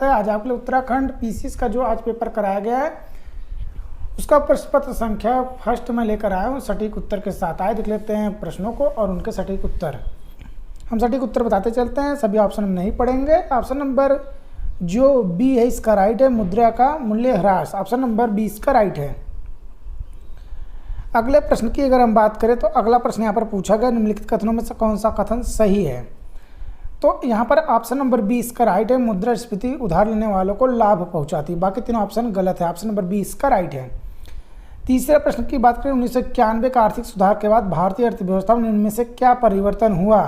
आज आपके लिए उत्तराखंड पीसीएस का जो आज पेपर कराया गया है उसका प्रश्न पत्र संख्या फर्स्ट में लेकर आया हूँ सटीक उत्तर के साथ। आए देख लेते हैं प्रश्नों को और उनके सटीक उत्तर। हम सटीक उत्तर बताते चलते हैं, सभी ऑप्शन हम नहीं पढ़ेंगे। ऑप्शन नंबर जो बी है इसका राइट है, मुद्रा का मूल्य ह्रास। ऑप्शन नंबर बी इसका राइट है। अगले प्रश्न की अगर हम बात करें तो अगला प्रश्न यहाँ पर पूछा गया, निम्नलिखित कथनों में से कौन सा कथन सही है। तो यहाँ पर ऑप्शन नंबर बी इसका राइट है, मुद्रास्फीति उधार लेने वालों को लाभ पहुँचाती। बाकी तीनों ऑप्शन गलत है, ऑप्शन नंबर बी इसका राइट है। तीसरे प्रश्न की बात करें, 1991 का आर्थिक सुधार के बाद भारतीय अर्थव्यवस्था में इनमें से क्या परिवर्तन हुआ।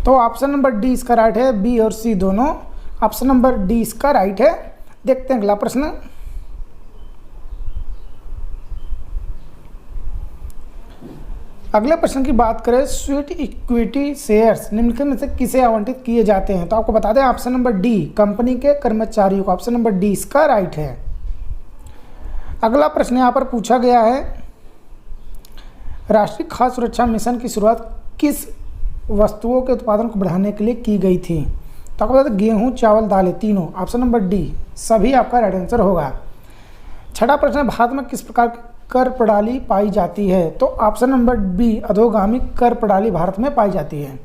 तो ऑप्शन नंबर डी इसका राइट है, बी और सी दोनों। ऑप्शन नंबर डी इसका राइट है। देखते हैं अगला प्रश्न। अगले प्रश्न की बात करें, स्वीट इक्विटी शेयर्स निम्नलिखित में से किसे आवंटित किए जाते हैं। तो आपको बता दें ऑप्शन नंबर डी कंपनी के कर्मचारियों को। ऑप्शन नंबर डी इसका राइट है। अगला प्रश्न यहाँ पर पूछा गया है, राष्ट्रीय खाद्य सुरक्षा मिशन की शुरुआत किस वस्तुओं के उत्पादन को बढ़ाने के लिए की गई थी। तो आपको बता दें गेहूँ, चावल, दालें तीनों। ऑप्शन नंबर डी सभी आपका राइट आंसर होगा। छठा प्रश्न है, भारत में किस प्रकार की कर प्रणाली पाई जाती है। तो ऑप्शन नंबर बी अधोगामी कर प्रणाली भारत में पाई जाती है।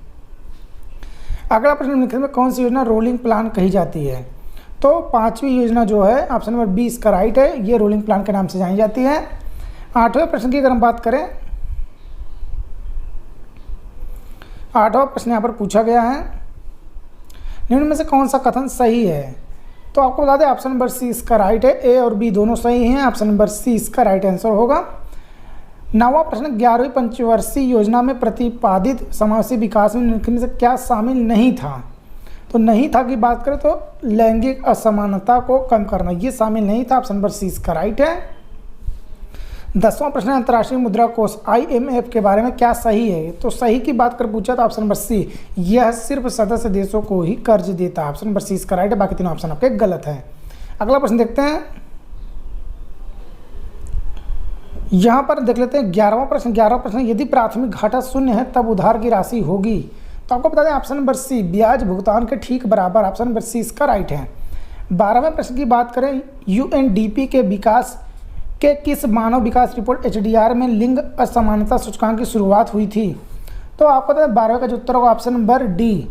अगला प्रश्न निम्नलिखित में कौन सी योजना रोलिंग प्लान कही जाती है। तो पांचवी योजना जो है ऑप्शन नंबर बी इसका राइट है, ये रोलिंग प्लान के नाम से जानी जाती है। आठवें प्रश्न की अगर हम बात करें, आठवां प्रश्न यहाँ पर पूछा गया है, निम्न में से कौन सा कथन सही है। तो आपको बता दें ऑप्शन नंबर सी इसका राइट है, ए और बी दोनों सही हैं। ऑप्शन नंबर सी इसका राइट आंसर होगा। नौवां प्रश्न, 11वीं पंचवर्षीय योजना में प्रतिपादित समावेशी विकास में निम्नलिखित में से क्या शामिल नहीं था। तो नहीं था की बात करें तो लैंगिक असमानता को कम करना, ये शामिल नहीं था। ऑप्शन नंबर सी इसका राइट है। 10वां प्रश्न, अंतर्राष्ट्रीय मुद्रा कोष IMF के बारे में क्या सही है। तो सही की बात कर पूछा तो ऑप्शन नंबर सी, यह सिर्फ सदस्य देशों को ही कर्ज देता है। ऑप्शन नंबर सी इसका राइट है, बाकी तीनों ऑप्शन आपके गलत हैं। अगला प्रश्न देखते हैं, यहाँ पर देख लेते हैं 11वां प्रश्न, यदि प्राथमिक घाटा शून्य है तब उधार की राशि होगी। तो आपको बता दें ऑप्शन नंबर सी ब्याज भुगतान के ठीक बराबर। ऑप्शन नंबर सी इसका राइट है। 12वें प्रश्न की बात करें, UNDP के विकास के किस मानव विकास रिपोर्ट HDR में लिंग असमानता सूचकांक की शुरुआत हुई थी। तो आपको बता दें 12वें का जो उत्तर होगा option number D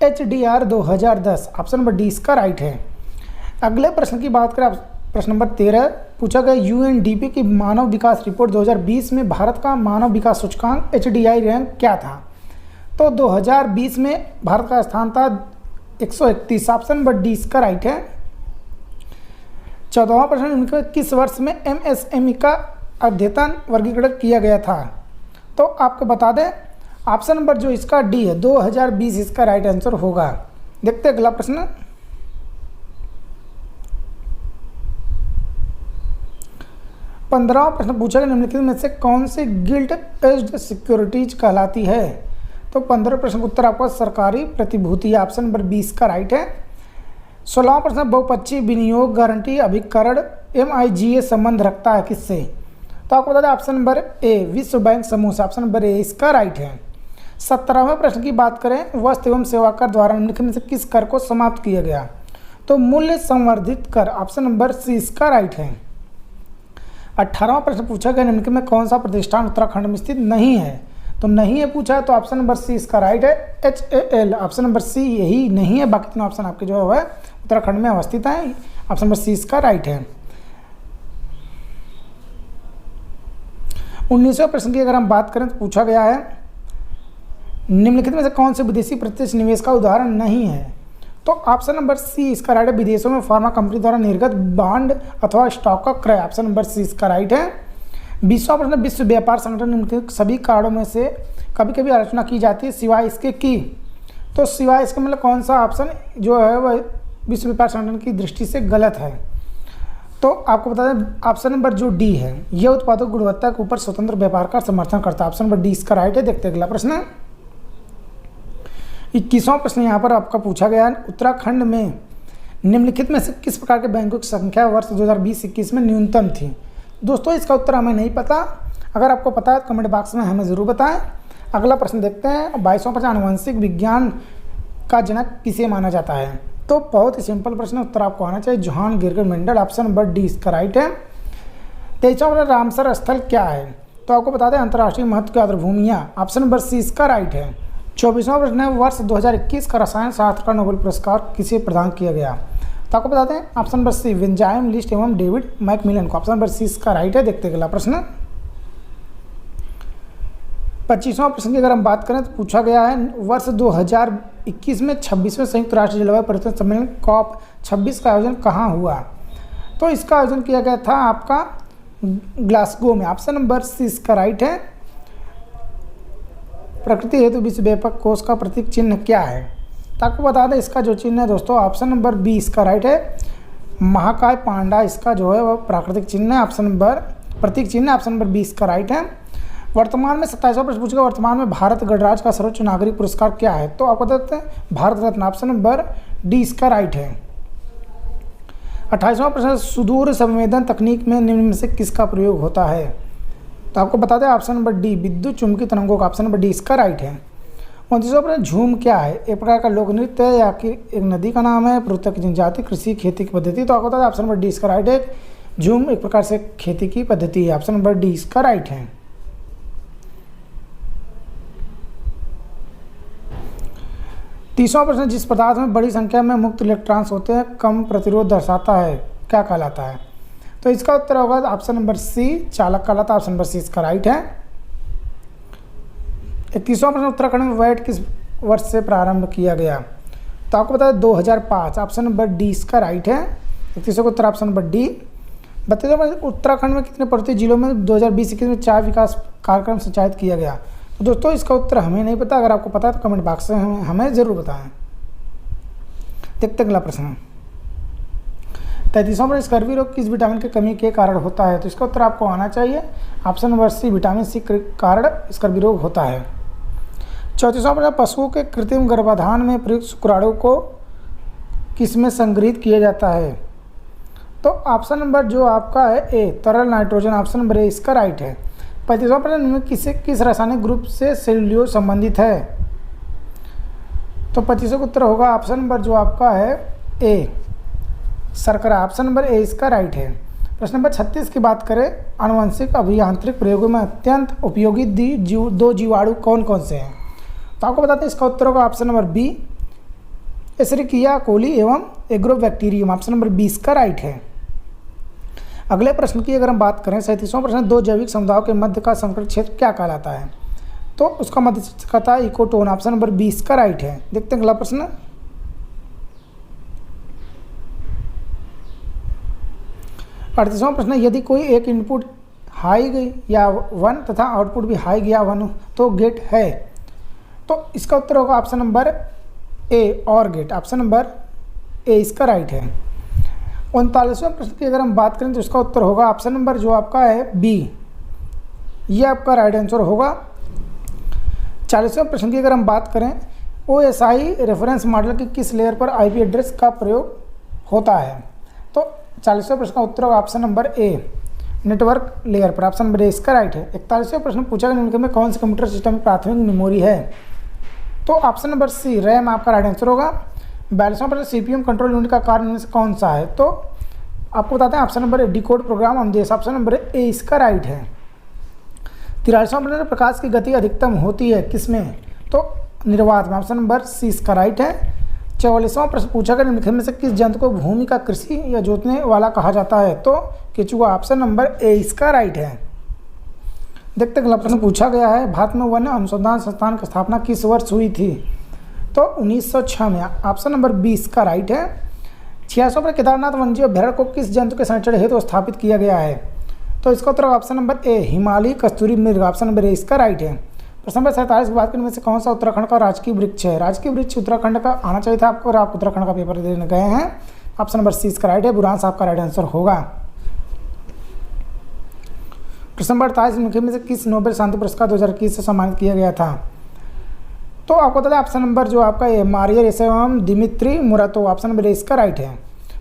HDR 2010। Option number D इसका राइट है। अगले प्रश्न की बात करें, प्रश्न नंबर 13 पूछा गया, UNDP की मानव विकास रिपोर्ट 2020 में भारत का मानव विकास सूचकांक HDI रैंक क्या था। तो 2020 में भारत का स्थान था 131। ऑप्शन नंबर डी इसका राइट है। 14वां प्रश्न, उनके किस वर्ष में MSME का अद्यतन वर्गीकरण किया गया था। तो आपको बता दें ऑप्शन नंबर जो इसका डी है 2020 इसका राइट आंसर होगा। देखते हैं अगला प्रश्न। 15वां प्रश्न पूछा गया, निम्नलिखित में से कौन सी गिल्ट एज्ड सिक्योरिटीज कहलाती है। तो 15वें प्रश्न का उत्तर आपका सरकारी प्रतिभूति। ऑप्शन नंबर 20 का राइट है। 16वां प्रश्न, बहुपक्षीय विनियोग गारंटी अभिकरण MIGA संबंध रखता है किससे। तो आपको बता दें ऑप्शन नंबर ए विश्व बैंक समूह से। ऑप्शन नंबर ए इसका राइट है। 17वें प्रश्न की बात करें, वस्तु एवं सेवा कर द्वारा निम्नलिखित में से किस कर को समाप्त किया गया। तो मूल्य संवर्धित कर। ऑप्शन नंबर सी इसका राइट है। 18वां प्रश्न पूछा गया, निम्नलिखित में कौन सा प्रतिष्ठान उत्तराखंड में स्थित नहीं है। तो नहीं है पूछा है, तो ऑप्शन नंबर सी इसका राइट है, HAL। ऑप्शन नंबर सी यही नहीं है, बाकी तीनों ऑप्शन आपके जो है उत्तराखंड में अवस्थित है। ऑप्शन नंबर सी इसका राइट है। 19वें प्रश्न की अगर हम बात करें तो पूछा गया है, निम्नलिखित में से कौन से विदेशी प्रत्यक्ष निवेश का उदाहरण नहीं है। तो ऑप्शन नंबर सी इसका राइट है, विदेशों में फार्मा कंपनी द्वारा निर्गत बॉन्ड अथवा स्टॉक का क्रय। ऑप्शन नंबर सी इसका राइट है। 20वां प्रश्न, विश्व व्यापार संगठन निम्नलिखित सभी कारणों में से कभी कभी आलोचना की जाती है सिवाय इसके की। तो सिवाय इसके मतलब कौन सा ऑप्शन जो है वह विश्व व्यापार संगठन की दृष्टि से गलत है। तो आपको बता दें ऑप्शन नंबर जो डी है, यह उत्पादों की गुणवत्ता के ऊपर स्वतंत्र व्यापार का समर्थन करता है। ऑप्शन नंबर डी इसका राइट है। देखते हैं अगला प्रश्न। 21वां प्रश्न यहाँ पर आपका पूछा गया है, उत्तराखंड में निम्नलिखित में से किस प्रकार के बैंकों की संख्या वर्ष 2020-21 में न्यूनतम थी। दोस्तों इसका उत्तर हमें नहीं पता, अगर आपको पता है तो कमेंट बॉक्स में हमें ज़रूर बताएं। अगला प्रश्न देखते हैं। 22वां प्रश्न, आनुवंशिक विज्ञान का जनक किसे माना जाता है। तो बहुत ही सिंपल प्रश्न, उत्तर आपको आना चाहिए Johann Gregor Mendel, option number D इसका राइट है। 23वां प्रश्न, रामसर स्थल क्या है? तो आपको बता दें अंतर्राष्ट्रीय महत्व की आर्द्रभूमियाँ, ऑप्शन नंबर सी इसका राइट है। 24वां प्रश्न है, वर्ष 2021 का रसायन शास्त्र का नोबेल पुरस्कार किसे प्रदान किया गया? तो आपको बता दें ऑप्शन नंबर सी विंजायम लिस्ट एवं डेविड मैकमिलन को, ऑप्शन नंबर सी इसका राइट है। देखते अगला प्रश्न। 25वां प्रश्न की अगर हम बात करें तो पूछा गया है वर्ष 2021 में 26वें संयुक्त राष्ट्र जलवायु परिवर्तन सम्मेलन COP26 का आयोजन कहाँ हुआ? तो इसका आयोजन किया गया था आपका ग्लासगो में, ऑप्शन नंबर सी इसका राइट है। प्रकृति हेतु विश्व व्यापक कोष का प्रतीक चिन्ह क्या है? तो आपको बता दें इसका जो चिन्ह है दोस्तों, ऑप्शन नंबर बी इसका राइट है। महाकाय पांडा इसका जो है वह प्राकृतिक चिन्ह है, ऑप्शन नंबर प्रतीक चिन्ह, ऑप्शन नंबर बी इसका राइट है। वर्तमान में 27वां प्रश्न पूछेगा, वर्तमान में भारत गणराज्य का सर्वोच्च नागरिक पुरस्कार क्या है? तो आपको बताते हैं Bharat Ratna, option number D इसका राइट है। 28वां प्रश्न, सुदूर संवेदन तकनीक में निम्न में से किसका प्रयोग होता है? तो आपको बता दें ऑप्शन नंबर डी विद्युत चुंबकीय तरंगों का, ऑप्शन नंबर डी इसका राइट है। 29वां प्रश्न, झूम क्या है? एक प्रकार का लोक नृत्य है या कि एक नदी का नाम है, पूर्वोत्तर की जनजाति, कृषि खेती की पद्धति? तो आपको बता दें ऑप्शन नंबर डी इसका राइट है। झूम एक प्रकार से खेती की पद्धति है, ऑप्शन नंबर डी इसका राइट है। 30वां प्रश्न, जिस पदार्थ में बड़ी संख्या में मुक्त इलेक्ट्रॉन्स होते हैं कम प्रतिरोध दर्शाता है, क्या कहलाता है? तो इसका उत्तर होगा ऑप्शन नंबर सी चालक कहलाता है, ऑप्शन नंबर सी इसका राइट है। 31वां प्रश्न, उत्तराखंड में वैट किस वर्ष से प्रारंभ किया गया? तो आपको बता दें 2005, ऑप्शन नंबर डी इसका राइट है। 31वां का उत्तर ऑप्शन नंबर डी। 32वां प्रश्न, उत्तराखंड में कितने पर्वतीय जिलों में 2020-21 में चाय विकास कार्यक्रम संचालित किया गया? तो दोस्तों इसका उत्तर हमें नहीं पता, अगर आपको पता है तो कमेंट बॉक्स में हमें ज़रूर बताएं। देखते अगला प्रश्न। 33वां प्रश्न, स्कर्वी रोग किस विटामिन की कमी के कारण होता है? तो इसका उत्तर आपको आना चाहिए option number C vitamin C के कारण स्कर्वी रोग होता है। 34वां प्रश्न, पशुओं के कृत्रिम गर्भाधान में प्रयुक्त शुक्राणु को किसमें संग्रहित किया जाता है? तो ऑप्शन नंबर जो आपका है ए तरल नाइट्रोजन, ऑप्शन नंबर ए इसका राइट है। 35वां प्रश्न, इनमें किस रासायनिक ग्रुप से सेल्यूलोज संबंधित है? तो 25वां का उत्तर होगा ऑप्शन नंबर जो आपका है ए शर्करा, ऑप्शन नंबर ए इसका राइट है। प्रश्न नंबर 36 की बात करें, आनुवंशिक अभियांत्रिक प्रयोगों में अत्यंत उपयोगी दो जीवाणु कौन कौन से हैं? तो आपको बताते हैं इसका उत्तर होगा ऑप्शन नंबर बी एशेरिकिया कोली एवं एग्रोबैक्टीरियम, ऑप्शन नंबर बी इसका राइट है। अगले प्रश्न की अगर हम बात करें 37वां प्रश्न, दो जैविक समुदायों के मध्य का संकट क्षेत्र क्या कहलाता है? तो उसका मध्य क्षेत्र कहता है इकोटोन, ऑप्शन नंबर बी इसका राइट है। देखते हैं अगला प्रश्न। 38वां प्रश्न, यदि कोई एक इनपुट हाई या 1 तथा आउटपुट भी हाई या 1 तो गेट है? तो इसका उत्तर होगा ऑप्शन नंबर ए और गेट, ऑप्शन नंबर ए इसका राइट है। 39वें प्रश्न की अगर हम बात करें तो इसका उत्तर होगा ऑप्शन नंबर जो आपका है बी, ये आपका राइट आंसर होगा। 40वें प्रश्न की अगर हम बात करें, OSI रेफरेंस मॉडल की किस लेयर पर IP एड्रेस का प्रयोग होता है? तो 40वें प्रश्न का उत्तर होगा option number a network layer पर, ऑप्शन नंबर ए इसका राइट है। 41वें प्रश्न पूछा गया निम्नलिखित में कौन से कंप्यूटर सिस्टम में प्राथमिक मेमोरी है? तो ऑप्शन नंबर सी रैम आपका राइट आंसर होगा। 42वां प्रश्न, CPM कंट्रोल यूनिट का कार्य इनमें से कौन सा है? तो आपको बताते हैं option number A decode program अनुदेश, ऑप्शन नंबर ए इसका राइट है। 43वां प्रश्न, प्रकाश की गति अधिकतम होती है किसमें? तो निर्वात में, ऑप्शन नंबर सी इसका राइट है। 44वां प्रश्न पूछा गया निम्नलिखित में से किस जंतु को भूमि का कृषि या जोतने वाला कहा जाता है? तो केचुआ, ऑप्शन नंबर ए इसका राइट है। देखते अगला प्रश्न पूछा गया है, भारत में वन अनुसंधान संस्थान की स्थापना किस वर्ष हुई थी? तो 1906 में, ऑप्शन नंबर बी इसका राइट है। 86वां प्रश्न, केदारनाथ वन्यजीव अभ्यारण्य को किस जंतु के संरक्षण हेतु स्थापित किया गया है? तो इसका उत्तर ऑप्शन नंबर ए हिमालयी कस्तूरी मृग, ऑप्शन नंबर ए इसका राइट है। प्रश्न नंबर 47 की बात करने में से कौन सा उत्तराखंड का राजकीय वृक्ष है? राजकीय वृक्ष उत्तराखंड का आना चाहिए था आपको, और आप उत्तराखंड का पेपर देने गए हैं, ऑप्शन नंबर सी इसका राइट है। बुरांश आपका राइट आंसर होगा। प्रश्न नंबर 48 में से किस नोबेल शांति पुरस्कार 2021 से सम्मानित किया गया था? तो आपको बता दें ऑप्शन नंबर जो आपका है मारिया एवं Dmitry Muratov, option number A इसका राइट है।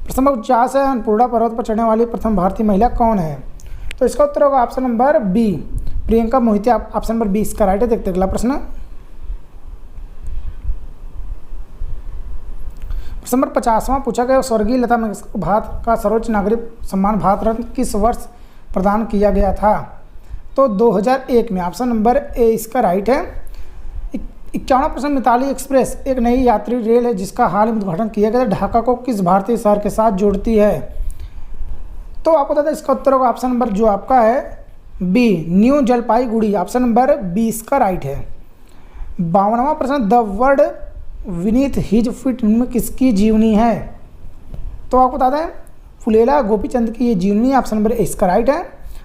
प्रश्न नंबर 50 है, अन्नपूर्णा पर्वत पर चढ़ने वाली प्रथम भारतीय महिला कौन है? तो इसका उत्तर होगा option number B Priyanka Mohite, option number B इसका राइट है। देखते अगला प्रश्न। प्रश्न नंबर 50वां पूछा गया, स्वर्गीय लता मंगेशकर को भारत का सर्वोच्च नागरिक सम्मान भारत रत्न किस वर्ष प्रदान किया गया था? तो 2001 में। ऑप्शन नंबर ए इसका राइट है। 51वां प्रश्न, मिताली एक्सप्रेस एक नई यात्री रेल है जिसका हाल ही में उद्घाटन किया गया, ढाका को किस भारतीय शहर के साथ जोड़ती है? तो आपको बता दें इसका उत्तर होगा ऑप्शन नंबर जो आपका है B, New Jalpaiguri. Option number B इसका राइट है। 52वां प्रश्न, the word beneath his feet में किसकी जीवनी है? तो आपको बता दें फुलेला गोपीचंद की ये जीवनी। ऑप्शन नंबर ए इसका राइट है।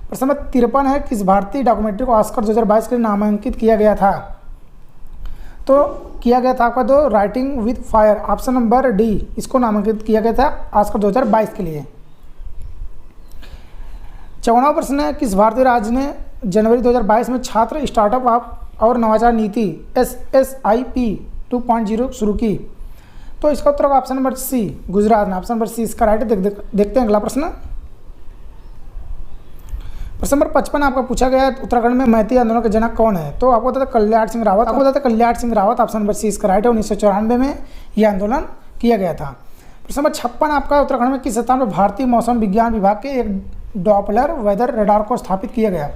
प्रश्न नंबर 53 है, किस भारतीय डॉक्यूमेंट्री को ऑस्कर 2022 के लिए नामांकित किया गया था? तो किया गया था आपका दो writing with fire. Option number D इसको नामांकित किया गया था ऑस्कर 2022 के लिए। 54वां प्रश्न है, किस भारतीय राज्य ने जनवरी 2022 में छात्र स्टार्टअप और नवाचार नीति SSIP 2.0 शुरू की? तो इसका उत्तर होगा ऑप्शन नंबर सी, गुजरात में। ऑप्शन नंबर सी इसका राइट है। देखते हैं अगला प्रश्न। प्रश्न नंबर 55 आपका पूछा गया है, उत्तराखंड में मैती आंदोलन के जनक कौन है? तो आपको बताता Kalyan Singh Rawat. Option number C इसका राइट है। 1994 में यह आंदोलन किया गया था। प्रश्न नंबर 56 आपका, उत्तराखंड में किस स्थान पर भारतीय मौसम विज्ञान विभाग के एक डॉपलर वेदर रडार को स्थापित किया गया?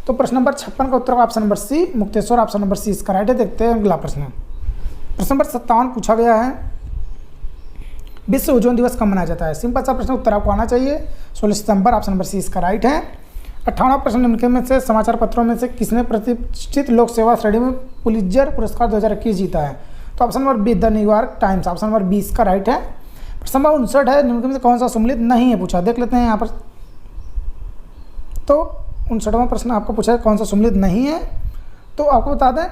तो प्रश्न नंबर 56 का उत्तर होगा option number C, Mukteshwar. Option number C इसका राइट है। देखते हैं अगला प्रश्न। प्रश्न नंबर 57 पूछा गया है, विश्व ओजोन दिवस कब मनाया जाता है? सिंपल सा प्रश्न, उत्तर आपको आना चाहिए 16 सितंबर। ऑप्शन नंबर सी इसका राइट है। 58वां प्रश्न, निम्नलिखित में से समाचार पत्रों में से किसने प्रतिष्ठित लोक सेवा श्रेणी में पुलित्जर पुरस्कार 2021 जीता है? तो option number B, the New York Times. Option number B इसका राइट है। प्रश्न नंबर 59 है, निम्नलिखित में से कौन सा सम्मिलित नहीं है पूछा? देख लेते हैं यहाँ पर। तो 59वां प्रश्न आपको पूछा है कौन सा सम्मिलित नहीं है? तो आपको बता दें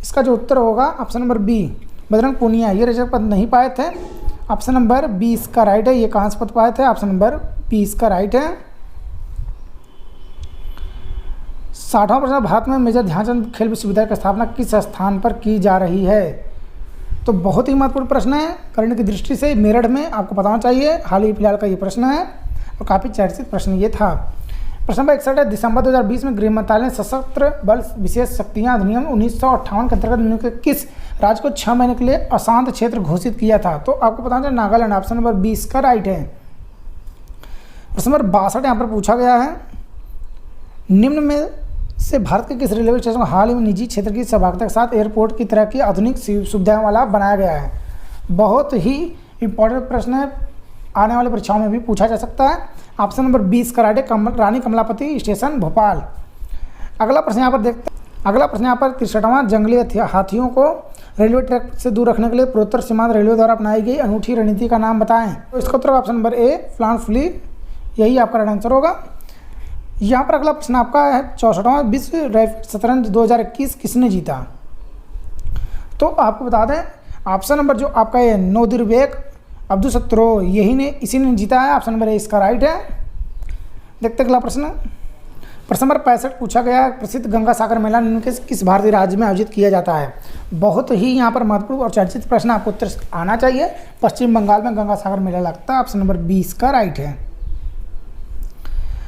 इसका जो उत्तर होगा option number B, Bajrang Punia. ये रजत पद नहीं पाए थे। ऑप्शन नंबर बी इसका राइट है। ये कांस्य पद पाए थे। ऑप्शन नंबर बी इसका राइट है। 60वां प्रश्न, भारत में मेजर ध्यानचंद खेल विश्वविद्यालय की स्थापना किस स्थान पर की जा रही है? तो बहुत ही महत्वपूर्ण प्रश्न है करने की दृष्टि से। मेरठ में आपको पता होना चाहिए, हाल ही फिलहाल का ये प्रश्न है और काफ़ी चर्चित प्रश्न ये था। प्रश्न नंबर 61 है, दिसंबर 2020 में गृह मंत्रालय ने सशस्त्र बल विशेष शक्तियां अधिनियम 1958 के अंतर्गत किस राज्य को 6 महीने के लिए अशांत क्षेत्र घोषित किया था? तो आपको पता होना चाहिए नागालैंड। ऑप्शन नंबर 20 का राइट है। प्रश्न नंबर 62 यहाँ पर पूछा गया है, निम्न में से भारत के किस रेलवे स्टेशन को हाल ही में निजी क्षेत्र की सहभागिता के साथ एयरपोर्ट की तरह की आधुनिक सुविधाओं वाला बनाया गया है? बहुत ही इंपॉर्टेंट प्रश्न है, आने वाली परीक्षाओं में भी पूछा जा सकता है। ऑप्शन नंबर 20 का राइट है, रानी कमलापति स्टेशन भोपाल। अगला प्रश्न यहाँ पर देखते हैं। अगला प्रश्न यहाँ पर 63वां, जंगली हाथियों को रेलवे ट्रैक से दूर रखने के लिए पूर्वोत्तर सीमांत रेलवे द्वारा अपनाई गई अनूठी रणनीति का नाम बताएं? तो इसका उत्तर ऑप्शन नंबर ए, प्लान फ्ली, यही आपका राइट आंसर होगा। यहाँ पर अगला प्रश्न आपका है 64वां, विश्व रैपिड शतरंज 2021 किसने जीता? तो आपको बता दें ऑप्शन नंबर जो आपका है नोदिरबेक अब्दुसत्रो, इसी ने जीता है। ऑप्शन नंबर ए इसका राइट है। देखते अगला प्रश्न। प्रश्न नंबर 65 पूछा गया है, प्रसिद्ध गंगा सागर मेला किस भारतीय राज्य में आयोजित किया जाता है? बहुत ही यहाँ पर महत्वपूर्ण और चर्चित प्रश्न, आपको उत्तर आना चाहिए। पश्चिम बंगाल में गंगा सागर मेला लगता है। ऑप्शन नंबर 20 का राइट है।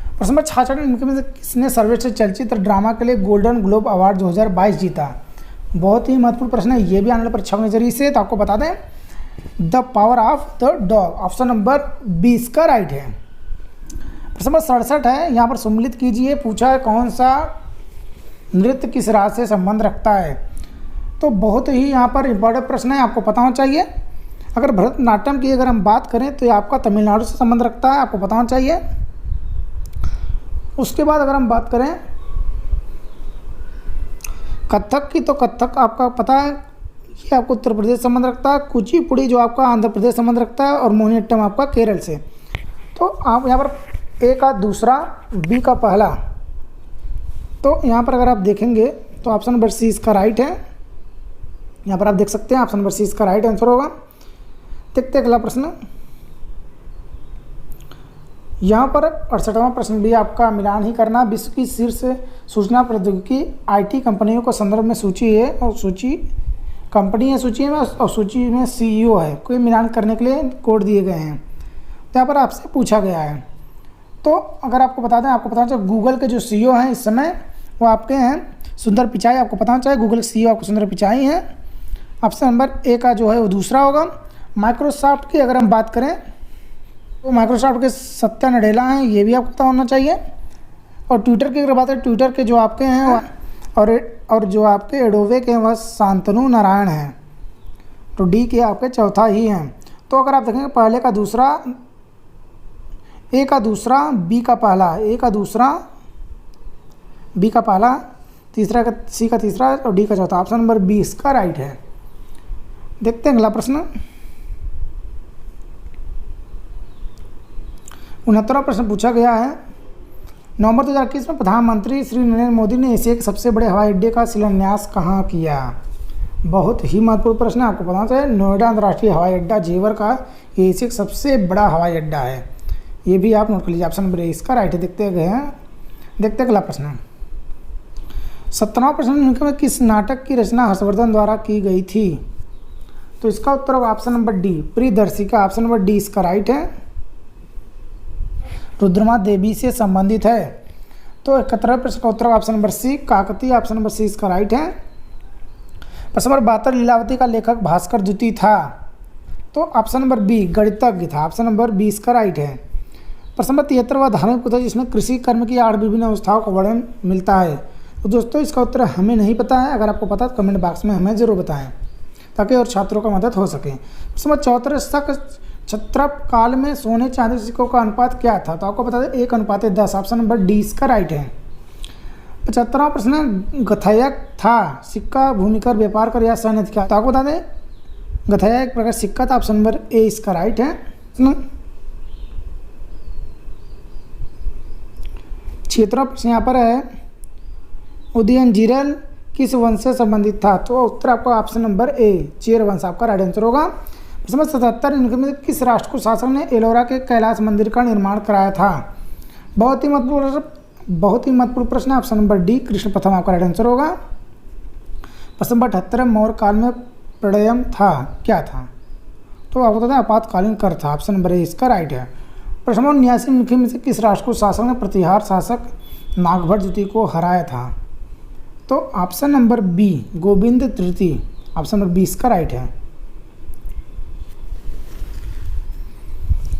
प्रश्न नंबर 66, इनके में से किसने सर्वश्रेष्ठ चलचित्र ड्रामा के लिए गोल्डन ग्लोब अवार्ड 2022 जीता? बहुत ही महत्वपूर्ण प्रश्न है, ये भी आने वाली परीक्षा के नजरिए से। तो आपको बता दें the power of the dog. Option number 20 का राइट है। प्रश्न नंबर 67 है, यहाँ पर सम्मिलित कीजिए, पूछा है कौन सा नृत्य किस राज्य से संबंध रखता है? तो बहुत ही यहाँ पर इंपॉर्टेंट प्रश्न है, आपको पता होना चाहिए। अगर भरतनाट्यम की अगर हम बात करें तो ये आपका तमिलनाडु से संबंध रखता है, आपको पता होना चाहिए। उसके बाद अगर हम बात करें कथक की, तो कथक आपका पता है ये आपको उत्तर प्रदेश संबंध रखता है। कुचिपुड़ी जो आपका आंध्र प्रदेश संबंध रखता है और मोहिनीअट्टम आपका केरल से। तो आप यहाँ पर ए का दूसरा, बी का पहला। तो यहाँ पर अगर आप देखेंगे तो ऑप्शन नंबर सी इसका राइट है। यहाँ पर आप देख सकते हैं ऑप्शन नंबर सी इसका राइट आंसर होगा। देखते अगला प्रश्न। यहाँ पर 68वां प्रश्न भी आपका मिलान ही करना। विश्व की शीर्ष सूचना प्रौद्योगिकी IT कंपनियों को संदर्भ में सूची है और सूची कंपनी है सूची में और सूची में CEO है, कोई मिलान करने के लिए कोड दिए गए हैं। तो यहाँ पर आपसे पूछा गया है। तो अगर आपको बता दें, आपको पता होना चाहिए गूगल के जो CEO हैं इस समय वो आपके हैं सुंदर पिचाई। आपको पता होना चाहिए गूगल के CEO आपको सुंदर पिचाई हैं। ऑप्शन नंबर ए का जो है वो दूसरा होगा। माइक्रोसॉफ्ट की अगर हम बात करें तो माइक्रोसॉफ्ट के सत्या नडेला हैं, ये भी आपको पता होना चाहिए। और ट्विटर की अगर बात करें, ट्विटर के जो आपके हैं और जो आपके एडोबे के हैं वह शांतनु नारायण हैं। तो डी के आपके चौथा ही हैं। तो अगर आप देखेंगे पहले का दूसरा, ए का दूसरा, बी का पहला, ए का दूसरा, बी का पहला, तीसरा का, सी का तीसरा और डी का चौथा। ऑप्शन नंबर 20 का राइट है। देखते हैं अगला प्रश्न। 69वां प्रश्न पूछा गया है, नवंबर 2021 में प्रधानमंत्री श्री नरेंद्र मोदी ने एशिया के सबसे बड़े हवाई अड्डे का शिलान्यास कहाँ किया? बहुत ही महत्वपूर्ण प्रश्न है, आपको पता चाहिए। नोएडा अंतर्राष्ट्रीय हवाई अड्डा जेवर का एशिया का सबसे बड़ा हवाई अड्डा है, ये भी आप नोट कर लीजिए। ऑप्शन नंबर 20 का राइट है। देखते गए हैं, देखते अगला प्रश्न। 17वां प्रश्न, निम्नलिखित में किस नाटक की रचना हर्षवर्धन द्वारा की गई थी? तो इसका उत्तर होगा option number D, Priyadarshika. Option number D इसका राइट है। रुद्रमा देवी से संबंधित है। तो 71वें प्रश्न का उत्तर option number C, Kakatiya. Option number C इसका राइट है। प्रश्न नंबर 72, लीलावती का लेखक भास्कर द्वितीय था। तो ऑप्शन नंबर बी, गणितज्ञ था। ऑप्शन नंबर 20 का राइट है। प्रश्न नंबर 73, वह धार्मिक पुस्तक जिसमें कृषि कर्म की 8 विभिन्न अवस्थाओं का वर्णन मिलता है। तो दोस्तों इसका उत्तर हमें नहीं पता है, अगर आपको पता है तो कमेंट बॉक्स में हमें ज़रूर बताएं ताकि और छात्रों का मदद हो सके। प्रश्न नंबर 74, शक क्षत्रप काल में सोने चांदी सिक्कों का अनुपात क्या था? तो आपको बता दें 1:10। ऑप्शन नंबर डी इसका राइट है। 75वां प्रश्न, गथयक था, सिक्का भूमिकर व्यापार कर या सैन्य क्या? तो आपको बता दें गथया एक प्रकार सिक्का था। ऑप्शन नंबर ए इसका राइट है। 76वां प्रश्न यहाँ पर है, उदयनजीरल किस वंश से संबंधित था? तो उत्तर आपका ऑप्शन नंबर ए, चेर वंश आपका राइट आंसर होगा। प्रश्न नंबर 77, इनके में किस राष्ट्र को शासक ने एलोरा के कैलाश मंदिर का निर्माण कराया था? बहुत ही महत्वपूर्ण प्रश्न है। ऑप्शन नंबर डी, कृष्ण प्रथम आपका राइट आंसर होगा। प्रश्न नंबर 78, मौर्य काल में प्रणयम था, क्या था? तो आपको बता दें आपातकालीन कर था। ऑप्शन नंबर ए इसका राइट है। प्रश्न नंबर 79, निम्नलिखित में से किस राष्ट्र को शासक ने प्रतिहार शासक नागभट्ट द्वितीय को हराया था? तो ऑप्शन नंबर बी, गोविंद तृतीय। ऑप्शन नंबर 20 का राइट है।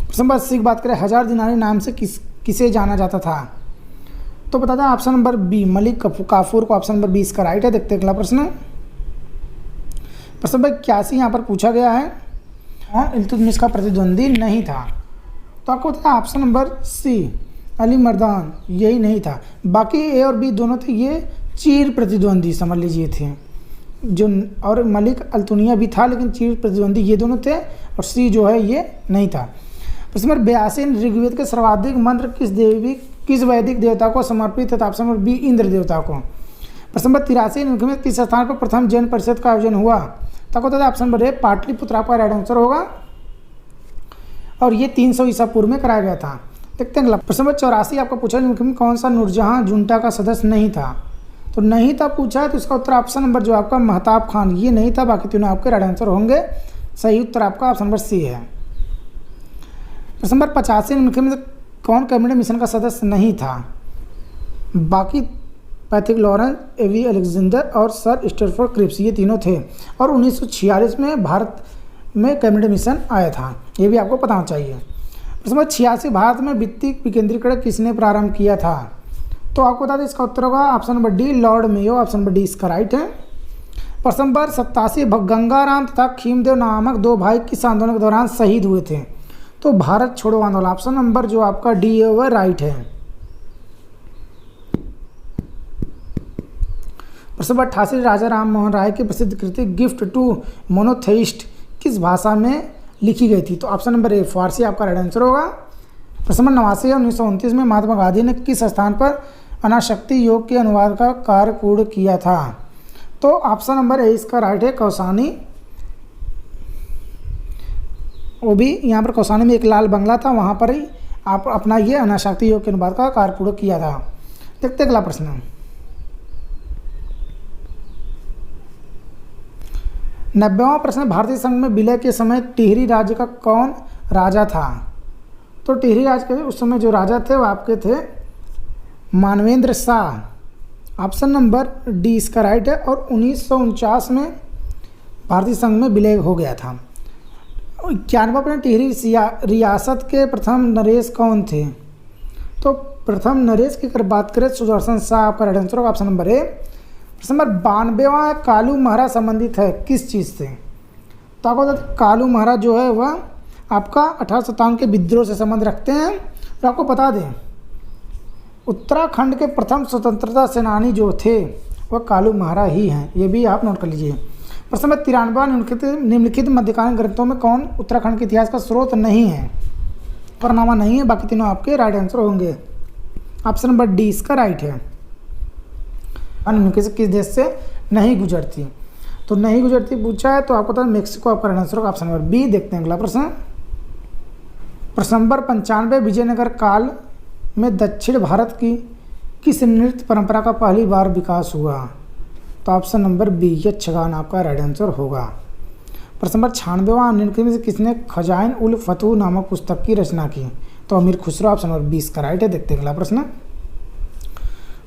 प्रश्न नंबर 80 की बात करें, 1000 दिनारी नाम से किसे जाना जाता था? तो बता दें option number B, Malik Kafur को। ऑप्शन नंबर 20 का राइट है। देखते हैं अगला प्रश्न। प्रश्न नंबर 81 यहाँ पर पूछा गया है, कौन इल्तुतमिश का प्रतिद्वंदी नहीं था? तो आपको बता दें option number C, Ali Mardan, यही नहीं था। बाकी ए और बी दोनों थे, ये चीर प्रतिद्वंदी समझ लीजिए थे जो, और मलिक अल्तुनिया भी था लेकिन चीर प्रतिद्वंदी ये दोनों थे, और सी जो है ये नहीं था। प्रश्न नंबर 82, ऋग्वेद के सर्वाधिक मंत्र किस वैदिक देवता को समर्पित है? ऑप्शन नंबर बी, इंद्र देवता को। प्रश्न नंबर 83, निम्नलिखित में किस स्थान पर प्रथम जैन परिषद का आयोजन हुआ? तो आपको बता दें ऑप्शन नंबर ए, पाटलिपुत्र आपका राइट आंसर होगा, और ये 300 ईसा पूर्व में कराया गया था। देखते हैं अगला प्रश्न नंबर 84 आपका पूछा, निम्नलिखित में कौन सा नूरजहां जुंटा का सदस्य नहीं था? तो नहीं था पूछा है, तो इसका उत्तर ऑप्शन नंबर जो आपका महताब खान, ये नहीं था। बाकी तीनों आपके राइट आंसर होंगे। सही उत्तर आपका ऑप्शन नंबर सी है। प्रश्न नंबर 85, निम्नलिखित में कौन कैबिनेट मिशन का सदस्य नहीं था? बाकी पैथिक लॉरेंस, एवी अलेक्जेंडर और सर स्टेफर्ड क्रिप्स, ये तीनों थे। और 1946 में भारत में कैबिनेट मिशन आया था, ये भी आपको पता होना चाहिए। प्रश्न नंबर 86, भारत में वित्तीय विकेंद्रीकरण किसने प्रारंभ किया था? तो आपको बता दें इसका उत्तर होगा option number D, Lord Mayo. Option number D इसका राइट है। प्रश्न नंबर 87, गंगाराम तथा खीमदेव नामक 2 भाई किस आंदोलन के दौरान शहीद हुए थे? तो भारत छोड़ो आंदोलन। ऑप्शन नंबर जो आपका डी है वह राइट है। प्रश्न नंबर 88, राजा राम मोहन राय की प्रसिद्ध कृति गिफ्ट टू मोनोथेइस्ट किस भाषा में लिखी गई थी? तो ऑप्शन नंबर ए, फारसी आपका राइट आंसर होगा। प्रश्न नंबर 89, 1929 में महात्मा गांधी ने किस स्थान पर अनाशक्ति योग के अनुवाद का कार्य पूर्ण किया था? तो ऑप्शन नंबर ए इसका राइट है, कौसानी। वो भी यहाँ पर कौसानी में एक लाल बंगला था, वहाँ पर ही आप अपना ये अनाशक्ति योग के अनुवाद का कार्य पूर्ण किया था। देखते अगला प्रश्न। 90वां प्रश्न, भारतीय संघ में विलय के समय टिहरी राज्य का कौन राजा था? तो टिहरी राज्य के उस समय जो राजा थे वो आपके थे Manvendra Shah. Option number D इसका राइट है। और 1949 में भारतीय संघ में विलय हो गया था। 91 टिहरी रियासत के प्रथम नरेश कौन थे? तो प्रथम नरेश की अगर बात करें सुदर्शन शाह आपका राइट आंसर होगा ऑप्शन नंबर ए। प्रश्न नंबर 92वां कालू महाराज संबंधित है किस चीज़ से? तो आपको बता दें कालू महाराज जो है वह आपका 1857 के विद्रोह से संबंध रखते हैं। और आपको बता दें उत्तराखंड के प्रथम स्वतंत्रता सेनानी जो थे वह कालू महाराज ही हैं, ये भी आप नोट कर लीजिए। प्रश्न नंबर 93 निम्नलिखित मध्यकालीन ग्रंथों में कौन उत्तराखंड के इतिहास का स्रोत नहीं है? परनामा नहीं है, बाकी तीनों आपके राइट आंसर होंगे। ऑप्शन नंबर डी इसका राइट है। निम्नलिखित से किस देश से नहीं गुजरती? तो नहीं गुजरती पूछा है तो आपको पता है मेक्सिको आपका राइट आंसर होगा ऑप्शन नंबर बी। देखते हैं अगला प्रश्न। प्रश्न नंबर 95 विजयनगर काल में दक्षिण भारत की किस नृत्य परंपरा का पहली बार विकास हुआ? तो ऑप्शन नंबर बी यक्षगान आपका राइट आंसर होगा। प्रश्न नंबर 96वां निम्नलिखित में से किसने खजाइन उल फतूह नामक पुस्तक की रचना की? तो अमीर खुसरो ऑप्शन नंबर 20 का राइट है। देखते हैं अगला प्रश्न।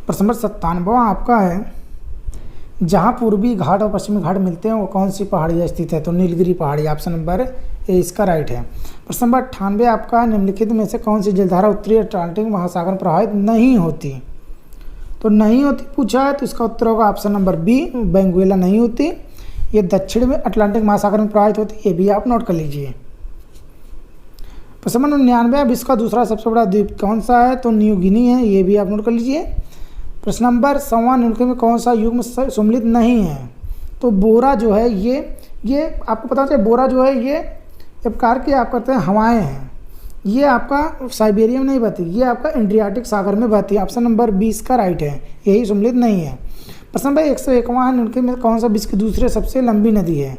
प्रश्न नंबर 97वां आपका है जहाँ पूर्वी घाट और पश्चिमी घाट मिलते हैं वो कौन सी पहाड़ी स्थित है? तो नीलगिरी पहाड़ी ऑप्शन नंबर ए इसका राइट है। प्रश्न नंबर 98 आपका निम्नलिखित में से कौन सी जलधारा उत्तरी अटलांटिक महासागर में प्रभावित नहीं होती? तो नहीं होती पूछा है तो इसका उत्तर होगा ऑप्शन नंबर बी बेंगुएला नहीं होती, ये दक्षिण में अटलांटिक महासागर में प्रभावित होती है, ये भी आप नोट कर लीजिए। प्रश्न नंबर 99 विश्व का दूसरा सबसे बड़ा द्वीप कौन सा है? तो न्यू गिनी है, ये भी आप नोट कर लीजिए। प्रश्न नंबर 100 निम्नलिखित में कौन सा युग्म सम्मिलित नहीं है? तो बोरा जो है ये आपको पता चले बोरा जो है ये एक प्रकार की आप कहते हैं हवाएं हैं, ये आपका साइबेरिया में नहीं बहती, ये आपका एड्रियाटिक सागर में बहती है। ऑप्शन नंबर 20 का राइट है, यही सम्मिलित नहीं है। प्रश्न नंबर 101वां निम्नलिखित में कौन सा विश्व की दूसरी सबसे लंबी नदी है?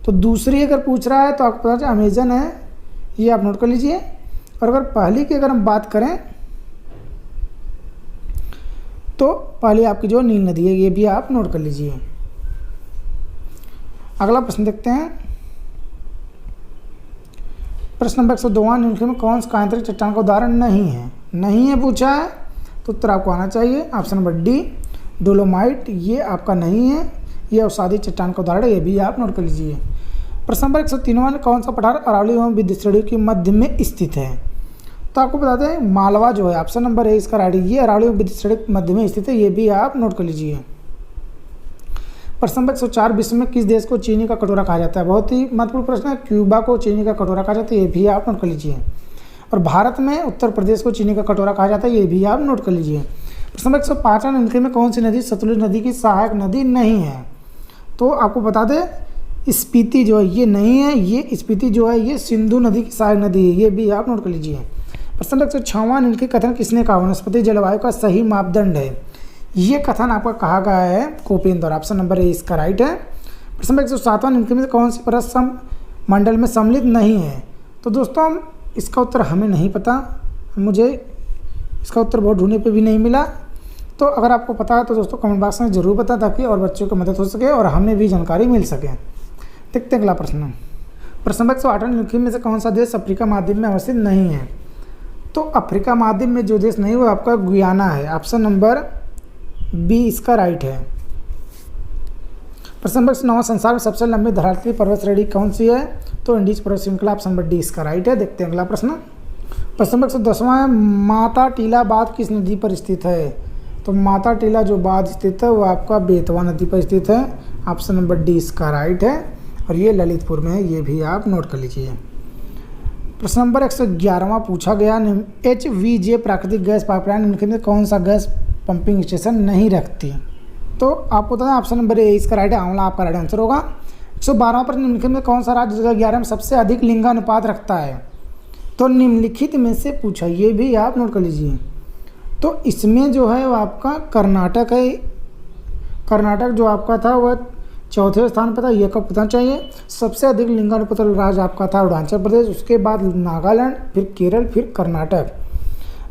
तो दूसरी अगर पूछ रहा है तो आपको पता चले अमेजन है, ये आप नोट कर लीजिए। और अगर पहली की अगर हम बात करें तो पहली आपकी जो नील नदी है, ये भी आप नोट कर लीजिए। अगला प्रश्न देखते हैं। प्रश्न नंबर 102 निम्नलिखित में कौन सा कायांतरिक चट्टान का उदाहरण नहीं है? नहीं है पूछा है तो उत्तर आपको आना चाहिए ऑप्शन नंबर डी डोलोमाइट, ये आपका नहीं है, ये अवसादी चट्टान का उदाहरण है, ये भी आप नोट कर लीजिए। प्रश्न नंबर 103 कौन सा पठार अरावली एवं विद्युत श्रेणी के मध्य में स्थित है? तो आपको बता दें मालवा जो है ऑप्शन नंबर ए इसका राइट है, ये अरावली एवं विद्युत श्रेणी के मध्य में स्थित है, ये भी आप नोट कर लीजिए। प्रश्न नंबर 104 विश्व में किस देश को चीनी का कटोरा कहा जाता है? बहुत ही महत्वपूर्ण प्रश्न है। क्यूबा को चीनी का कटोरा कहा जाता है, ये भी आप नोट कर लीजिए। और भारत में उत्तर प्रदेश को चीनी का कटोरा कहा जाता है, ये भी आप नोट कर लीजिए। प्रश्न नंबर 105 निम्नलिखित में कौन सी नदी सतलुज नदी की सहायक नदी नहीं है? तो आपको बता दें स्पीति जो है ये नहीं है, ये स्पीति जो है ये सिंधु नदी की सहायक नदी है, ये भी आप नोट कर लीजिए। प्रश्न नंबर 106 निम्नलिखित कथन किसने कहा वनस्पति जलवायु का सही मापदंड है? ये कथन आपका कहा गया है कोपेन द्वारा, ऑप्शन नंबर ए इसका राइट है। प्रश्न नंबर 107 निम्नलिखित में कौन सी परत मंडल में सम्मिलित नहीं है? तो दोस्तों इसका उत्तर हमें नहीं पता, मुझे इसका उत्तर बहुत ढूंढने पे भी नहीं मिला। तो अगर आपको पता है तो दोस्तों कमेंट बॉक्स में ज़रूर बता ताकि और बच्चों को मदद हो सके और हमें भी जानकारी मिल सके। देखते हैं अगला प्रश्न। प्रश्न नंबर 108 निम्नलिखित में से कौन सा देश अफ्रीका महाद्वीप में अवस्थित नहीं है? तो अफ्रीका महाद्वीप में जो देश नहीं वो आपका गुयाना है, ऑप्शन नंबर बी इसका राइट है। प्रश्न नंबर 9 संसार में सबसे लंबी धरातलीय पर्वत श्रेणी कौन सी है? तो इंडीज पर्वत श्रृंखला, ऑप्शन नंबर डी इसका राइट है। देखते हैं अगला प्रश्न। प्रश्न नंबर 110वां माता टीला बांध किस नदी पर स्थित है? तो माता टीला जो बांध स्थित है वो आपका बेतवा नदी पर स्थित है, ऑप्शन नंबर डी इसका राइट है। और ये ललितपुर में है, ये भी आप नोट कर लीजिए। प्रश्न नंबर 111वां पूछा गया HVJ प्राकृतिक गैस पाइपलाइन निम्नलिखित में कौन सा गैस पंपिंग स्टेशन नहीं रखती? तो आपको बता दें ऑप्शन नंबर ए इसका राइट है, आंवला आपका राइट आंसर होगा। 112वां प्रश्न निम्नलिखित में कौन सा राज्य 2011 में सबसे अधिक लिंगानुपात रखता है? तो निम्नलिखित में से पूछा, ये भी आप नोट कर लीजिए। तो इसमें जो है वो आपका कर्नाटक है, कर्नाटक जो आपका था वह चौथे स्थान पर था, ये कब पता चाहिए। सबसे अधिक लिंगानुपात राज्य आपका था अरुणाचल प्रदेश, उसके बाद नागालैंड, फिर केरल, फिर कर्नाटक।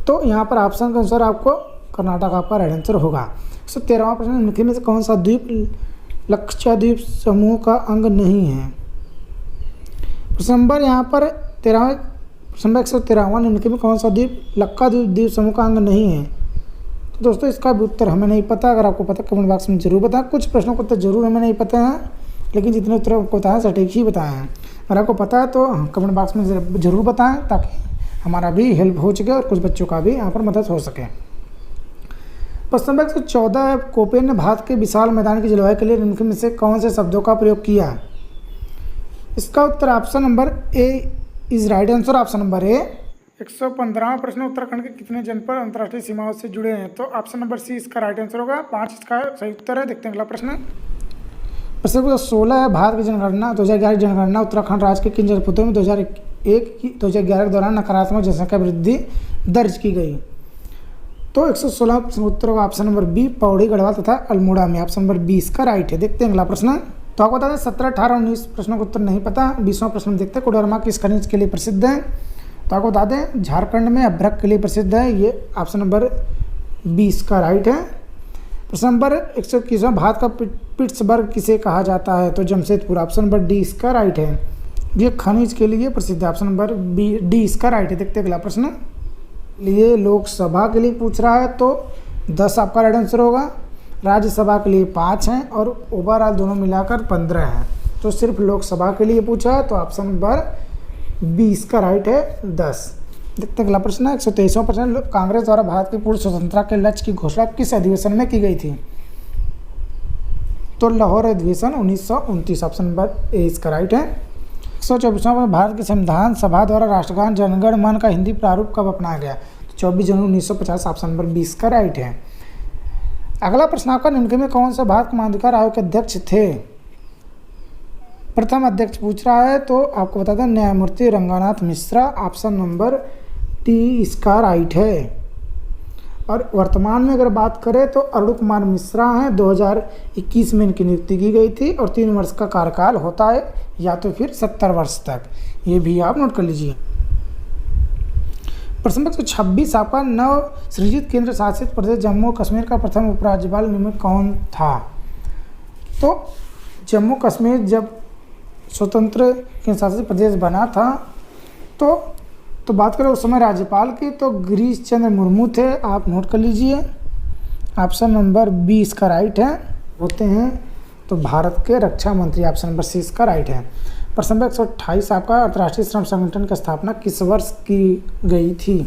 तो यहाँ पर ऑप्शन के अनुसार आपको कर्नाटक आपका राइट आंसर होगा। 113वां प्रश्न निम्नलिखित में से कौन सा द्वीप लक्षद्वीप समूह का अंग नहीं है? प्रश्न नंबर यहाँ पर 13वां प्रश्न नंबर 113वां निम्नलिखित में कौन सा द्वीप लक्षद्वीप समूह का अंग नहीं है? तो दोस्तों इसका भी उत्तर हमें नहीं पता, अगर आपको पता कमेंट बॉक्स में जरूर बताएं। कुछ प्रश्नों को तो जरूर हमें नहीं पता है, लेकिन जितने उत्तर आपको बताएं सटीक ही बताए हैं। अगर आपको पता है तो कमेंट बॉक्स में ज़रूर बताएं, ताकि हमारा भी हेल्प हो सके और कुछ बच्चों का भी यहाँ पर मदद हो सके। प्रश्न नंबर 114 कोपेन ने भारत के विशाल मैदान की जलवायु के लिए निम्नलिखित में से कौन से शब्दों का प्रयोग किया? इसका उत्तर option number A is right answer, option number A. 115वां प्रश्न, उत्तराखंड के कितने जनपद अंतर्राष्ट्रीय सीमाओं से जुड़े हैं? तो ऑप्शन नंबर सी इसका राइट आंसर होगा। 5 इसका सही उत्तर है। देखते हैं अगला प्रश्न। प्रश्न नंबर 16 है, भारत की जनगणना 2011 की जनगणना उत्तराखंड राज्य के किन जनपदों में 2011 के दौरान नकारात्मक जनसंख्या वृद्धि दर्ज की गई? तो 116 प्रश्न उत्तर होगा option number B, Pauri, Garhwal तथा अल्मोड़ा में। ऑप्शन नंबर 20 का राइट है। देखते हैं अगला प्रश्न। तो आपको बता दें 17, 18, 19 प्रश्नों का उत्तर नहीं पता। 20वां प्रश्न में देखते हैं, कोडरमा किस खनिज के लिए प्रसिद्ध है? तो आपको बता दें झारखंड में अभ्रक के लिए प्रसिद्ध है। ये ऑप्शन नंबर 20 का राइट है। प्रश्न नंबर 121वां, भारत का पिट्सबर्ग किसे कहा जाता है? तो जमशेदपुर। ऑप्शन नंबर डी इसका राइट है। ये खनिज के लिए प्रसिद्ध है। ऑप्शन नंबर बी डी इसका राइट है। देखते हैं अगला प्रश्न। ये लोकसभा के लिए पूछ रहा है, तो 10 आपका राइट आंसर होगा। राज्यसभा के लिए 5 हैं और ओवरऑल दोनों मिलाकर 15 हैं। तो सिर्फ लोकसभा के लिए पूछा है, तो ऑप्शन नंबर 20 का राइट है 10। देखते हैं अगला प्रश्न। 123वां प्रश्न, कांग्रेस द्वारा भारत की पूर्ण स्वतंत्रता के लक्ष्य की घोषणा किस अधिवेशन में की गई थी? तो लाहौर अधिवेशन 1929। ऑप्शन नंबर ए इसका राइट है। 124वां प्रश्न, भारत के संविधान सभा द्वारा राष्ट्रगान जन गण मन का हिंदी प्रारूप कब अपनाया गया? तो 24 जनवरी 1950। ऑप्शन नंबर 20 का राइट है। अगला प्रश्न आपका, निम्नलिखित में कौन सा भारत मानवाधिकार आयोग के अध्यक्ष थे? प्रथम अध्यक्ष पूछ रहा है, तो आपको बता दें न्यायमूर्ति Ranganath Mishra. Option number T इसका राइट है। और वर्तमान में अगर बात करें तो अरुण कुमार मिश्रा हैं। 2021 में इनकी नियुक्ति की गई थी और 3 वर्ष का कार्यकाल होता है, या तो फिर 70 वर्ष तक। ये भी आप नोट कर लीजिए। प्रश्न नंबर 26 आपका, नव सृजित केंद्र शासित प्रदेश जम्मू कश्मीर का प्रथम उपराज्यपाल निम्नलिखित कौन था? तो जम्मू कश्मीर जब स्वतंत्र केंद्र शासित प्रदेश बना था, तो बात करें उस समय राज्यपाल की, तो गिरीश चंद्र मुर्मू थे। आप नोट कर लीजिए। ऑप्शन नंबर 20 का राइट है। होते हैं तो भारत के रक्षा मंत्री। ऑप्शन नंबर 6 का राइट है। प्रश्न नंबर 128 आपका, अंतर्राष्ट्रीय श्रम संगठन की स्थापना किस वर्ष की गई थी?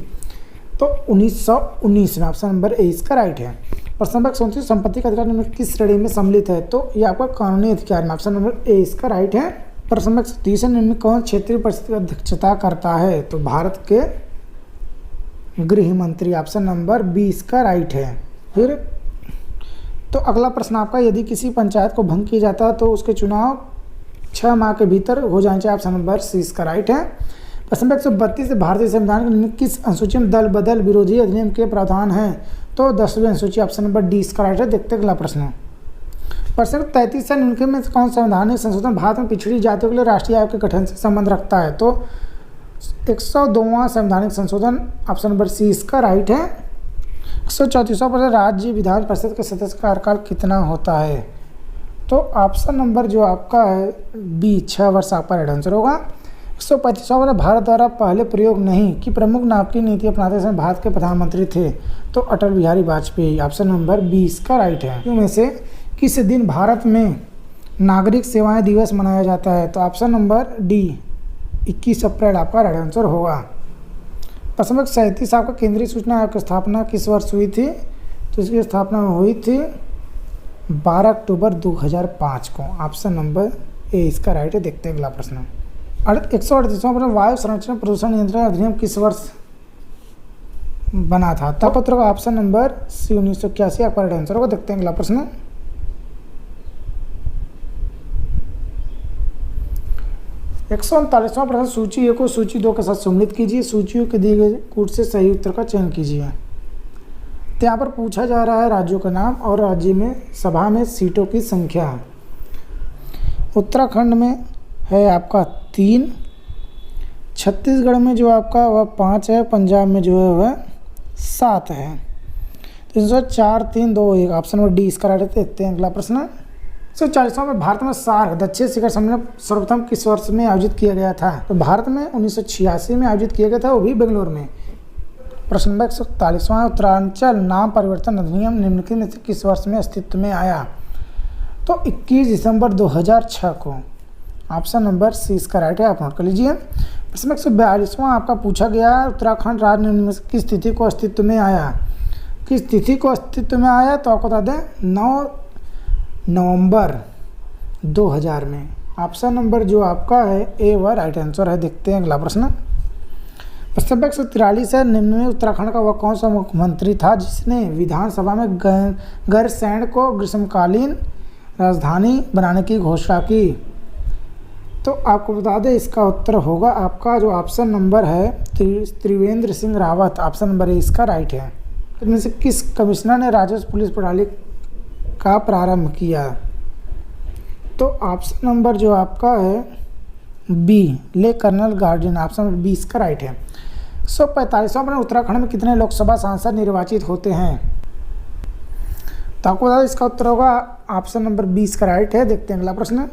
तो 1919 में। ऑप्शन नंबर ए इसका राइट है। प्रश्न नंबर 134, संपत्ति का अधिकार निम्न किस श्रेणी में सम्मिलित है? तो ये आपका कानूनी अधिकार में। ऑप्शन नंबर ए इसका राइट है। प्रश्न नंबर 130, निम्न कौन क्षेत्रीय परिषद की अध्यक्षता करता है? तो भारत के गृह मंत्री। ऑप्शन नंबर 20 का राइट है। फिर तो अगला प्रश्न आपका, यदि किसी पंचायत को भंग किया जाता है तो उसके चुनाव 6 माह के भीतर हो जाने चाहिए। ऑप्शन नंबर सी इसका राइट है। प्रश्न नंबर 132, भारतीय संविधान के किस अनुसूची में दल बदल विरोधी अधिनियम के प्रावधान हैं? तो 10वीं अनुसूची। ऑप्शन नंबर डी इसका राइट है। देखते हैं अगला प्रश्न। प्रश्न 33 है, निम्नलिखित में कौन संवैधानिक संशोधन भारत में पिछड़ी जातियों के लिए राष्ट्रीय आयोग के गठन से संबंध रखता है? तो 102वां संवैधानिक संशोधन। ऑप्शन नंबर सी इसका राइट है। 134वां प्रश्न, राज्य विधान परिषद के सदस्य का कार्यकाल कितना होता है? तो ऑप्शन नंबर जो आपका है बी 6 वर्ष आपका राइट आंसर होगा। 135वां प्रश्न, भारत द्वारा पहले प्रयोग नहीं की प्रमुख नाभिकीय नीति अपनाते समय भारत के प्रधानमंत्री थे? तो अटल बिहारी वाजपेयी। ऑप्शन नंबर 20 का राइट है। इनमें से किस दिन भारत में नागरिक सेवाएं दिवस मनाया जाता है? तो ऑप्शन नंबर डी 21 अप्रैल आपका राइट आंसर होगा। प्रश्न नंबर 37 आपका, केंद्रीय सूचना आयोग की स्थापना किस वर्ष हुई थी? तो इसकी स्थापना हुई थी 12 अक्टूबर 2005 को। ऑप्शन नंबर ए इसका राइट है। देखते हैं अगला प्रश्न। 138वां प्रश्न, वायु संरक्षण प्रदूषण नियंत्रण अधिनियम किस वर्ष बना था? तब पत्र का ऑप्शन नंबर सी 1981 आपका राइट आंसर होगा। देखते हैं अगला प्रश्न। 139वां प्रश्न, सूची 1 को सूची 2 के साथ सम्मिलित कीजिए। सूचियों के दिए गए कूट से सही उत्तर का चयन कीजिए। तो यहाँ पर पूछा जा रहा है राज्यों का नाम और राज्य में सभा में सीटों की संख्या। उत्तराखंड में है आपका 3, छत्तीसगढ़ में जो आपका वह 5 है, पंजाब में जो है वह 7 है। तो इसमें 4, 3, 2, 1। ऑप्शन नंबर डी इसका राइट है। देखते हैं अगला प्रश्न। 140वां में भारत में सार्क दक्षिण शिखर सम्मेलन सर्वप्रथम किस वर्ष में आयोजित किया गया था? तो भारत में 1986 में आयोजित किया गया था, वो भी बेंगलोर में। प्रश्न नंबर 141वां, उत्तरांचल नाम परिवर्तन अधिनियम निम्नलिखित में से किस वर्ष में अस्तित्व में आया? तो 21 दिसंबर 2006 को। ऑप्शन नंबर सी इसका राइट है, आप नोट कर लीजिए। प्रश्न 142वां आपका पूछा गया है, उत्तराखंड राज्य निम्न में से किस तिथि को अस्तित्व में आया? किस तिथि को अस्तित्व में आया? तो आपको बता दें 9 नवंबर 2000 में। ऑप्शन नंबर जो आपका है ए वह राइट आंसर है। देखते हैं अगला प्रश्न। प्रश्न 143 है, निम्न में उत्तराखंड का वह कौन सा मुख्यमंत्री था जिसने विधानसभा में गैरसैंण को ग्रीष्मकालीन राजधानी बनाने की घोषणा की? तो आपको बता दें इसका उत्तर होगा आपका जो ऑप्शन नंबर है Trivendra Singh Rawat. Option number A इसका राइट है। इनमें से किस कमिश्नर ने राजस्व पुलिस प्रणाली का प्रारंभ किया? तो ऑप्शन नंबर जो आपका है बी ले colonel Gardner. Option number B इसका राइट है। 145वां प्रश्न, उत्तराखंड में कितने लोकसभा सांसद निर्वाचित होते हैं? तो आपको बता दें इसका उत्तर होगा ऑप्शन नंबर 20 का राइट है। देखते हैं अगला प्रश्न।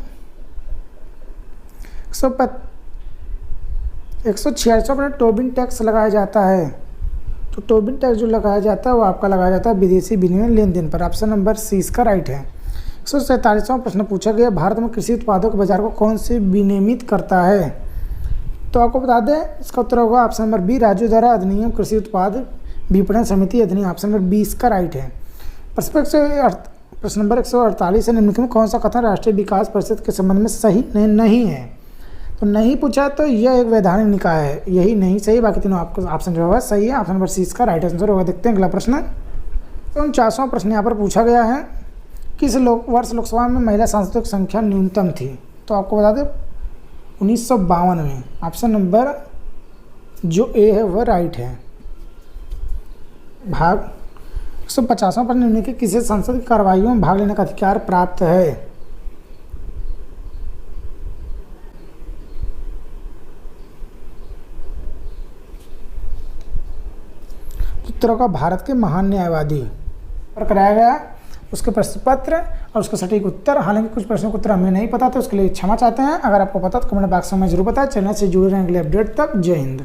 146वां प्रश्न, टोबिन टैक्स लगाया जाता है। तो टोबिन टैक्स जो लगाया जाता है वो आपका लगाया जाता है विदेशी विनिमय लेन देन पर। ऑप्शन नंबर सी इसका राइट है। 147वां प्रश्न पूछा गया, भारत में कृषि उत्पादों के बाजार को कौन से विनियमित करता है? तो आपको बता दें इसका उत्तर होगा ऑप्शन नंबर बी राज्यों द्वारा अधिनियम कृषि उत्पाद विपणन समिति अधिनियम। ऑप्शन नंबर 20 का राइट है। प्रश्न नंबर 148 है, निम्नलिखित में कौन सा कथन राष्ट्रीय विकास परिषद के संबंध में सही नहीं है? तो नहीं पूछा तो यह एक वैधानिक निकाय है, यही नहीं सही, बाकी तीनों आपको ऑप्शन जो है सही है। ऑप्शन नंबर सी इसका राइट आंसर होगा। देखते हैं अगला प्रश्न। तो 49वां प्रश्न यहाँ पर पूछा गया है, किस वर्ष लोकसभा में महिला सांसदों की संख्या न्यूनतम थी? तो आपको बता दें 1952 में। ऑप्शन नंबर जो ए है वह राइट है। भाग 150वां प्रश्न, निम्नलिखित किसी संसद की कार्रवाइयों में भाग लेने का अधिकार प्राप्त है? उत्तरों का भारत के महान न्यायवादी पर कराया गया उसके प्रश्न पत्र और उसका सटीक उत्तर। हालांकि कुछ प्रश्नों का उत्तर हमें नहीं पता तो उसके लिए क्षमा चाहते हैं। अगर आपको पता तो कमेंट बॉक्स में जरूर बताएं। चैनल से जुड़े रहें अगले अपडेट तक। जय हिंद।